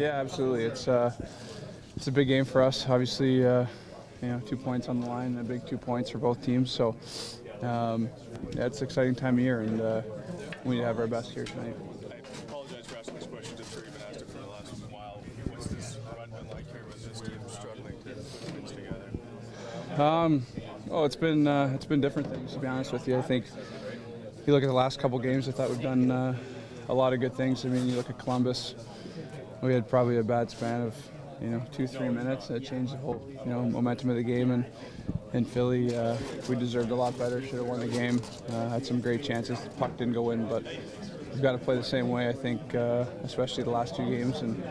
Yeah, absolutely. It's a big game for us. Obviously, 2 points on the line, a big 2 points for both teams. So, yeah, it's an exciting time of year, and we need to have our best here tonight. I apologize for asking this question. I'm sure you've been asked it for the last while. What's this run been like here with this team struggling to put things together? Well, it's been different things, to be honest with you. I think if you look at the last couple games, I thought we've done a lot of good things. I mean, you look at Columbus, we had probably a bad span of 2-3 minutes that changed the whole momentum of the game. And in Philly, we deserved a lot better. Should have won the game. Had some great chances. The puck didn't go in, but we've got to play the same way, I think, especially the last 2 games, and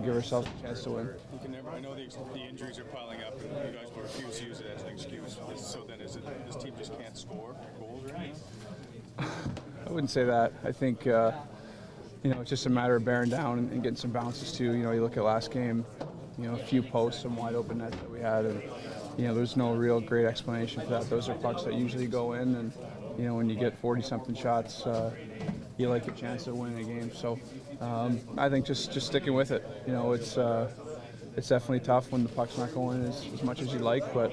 give ourselves a chance to win. You can never. I know the injuries are piling up, and you guys will refuse to use it as an excuse. So then, is it this team just can't score goals or anything? I wouldn't say that. I think it's just a matter of bearing down and getting some bounces too. You look at last game, a few posts, some wide open nets that we had, and there's no real great explanation for that. Those are pucks that usually go in, and when you get 40-something shots, you like a chance of winning a game. So I think just sticking with it. It's definitely tough when the puck's not going as much as you like, but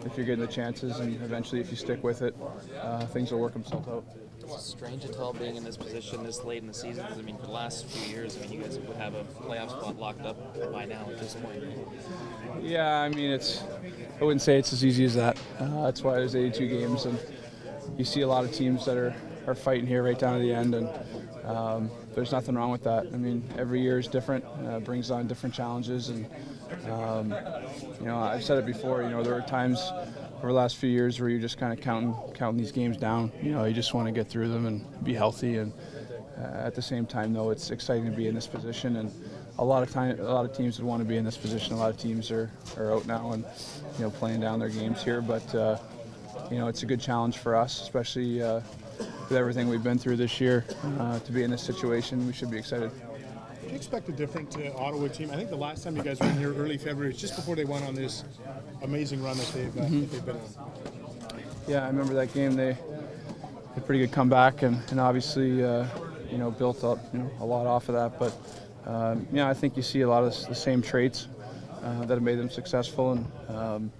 if you're getting the chances and eventually if you stick with it, things will work themselves out. It's strange at all being in this position this late in the season. I mean, for the last few years, you guys would have a playoff spot locked up by now at this point. Yeah, I mean, I wouldn't say it's as easy as that. That's why there's 82 games, and you see a lot of teams that are fighting here right down to the end, and there's nothing wrong with that. I mean, every year is different, brings on different challenges, and I've said it before. There were times over the last few years where you're just kind of counting these games down. You just want to get through them and be healthy, and at the same time, though, it's exciting to be in this position. And a lot of teams would want to be in this position. A lot of teams are out now and playing down their games here, but it's a good challenge for us, especially with everything we've been through this year. To be in this situation, we should be excited. Do you expect a different Ottawa team? I think the last time you guys were in here early February, just before they went on this amazing run that they've been on. Yeah, I remember that game. They had a pretty good comeback, and obviously built up a lot off of that. But I think you see a lot of the same traits that have made them successful, and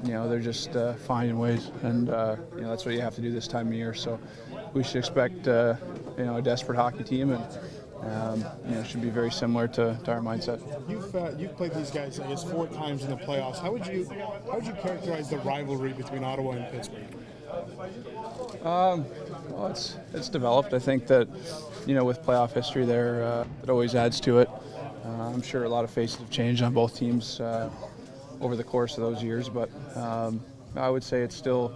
they're just finding ways, and that's what you have to do this time of year. So we should expect a desperate hockey team, and it should be very similar to our mindset. You've played these guys, I guess, 4 times in the playoffs. How would you characterize the rivalry between Ottawa and Pittsburgh? Well, it's developed. I think that with playoff history there, it always adds to it. I'm sure a lot of faces have changed on both teams over the course of those years, but I would say it's still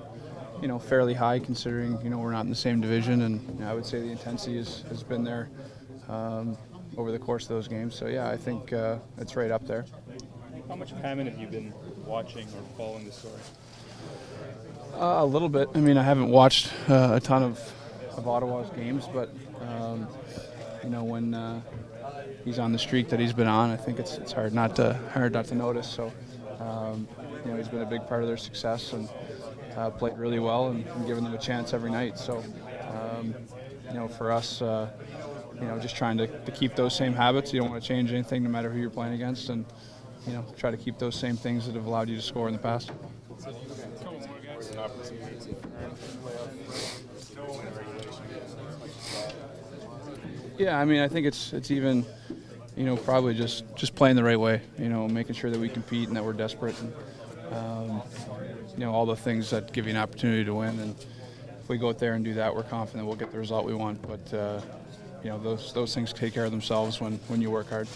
fairly high considering we're not in the same division, and I would say the intensity has been there over the course of those games. So yeah, I think it's right up there. How much of Hammond have you been watching or following the story? A little bit. I mean, I haven't watched a ton of Ottawa's games, but when he's on the streak that he's been on, I think it's hard not to notice. So he's been a big part of their success, and played really well and given them a chance every night. So for us, just trying to keep those same habits. You don't want to change anything no matter who you're playing against, and try to keep those same things that have allowed you to score in the past. Yeah, I mean, I think it's even, probably just playing the right way. Making sure that we compete and that we're desperate, and all the things that give you an opportunity to win. And if we go out there and do that, we're confident we'll get the result we want. But those things take care of themselves when you work hard.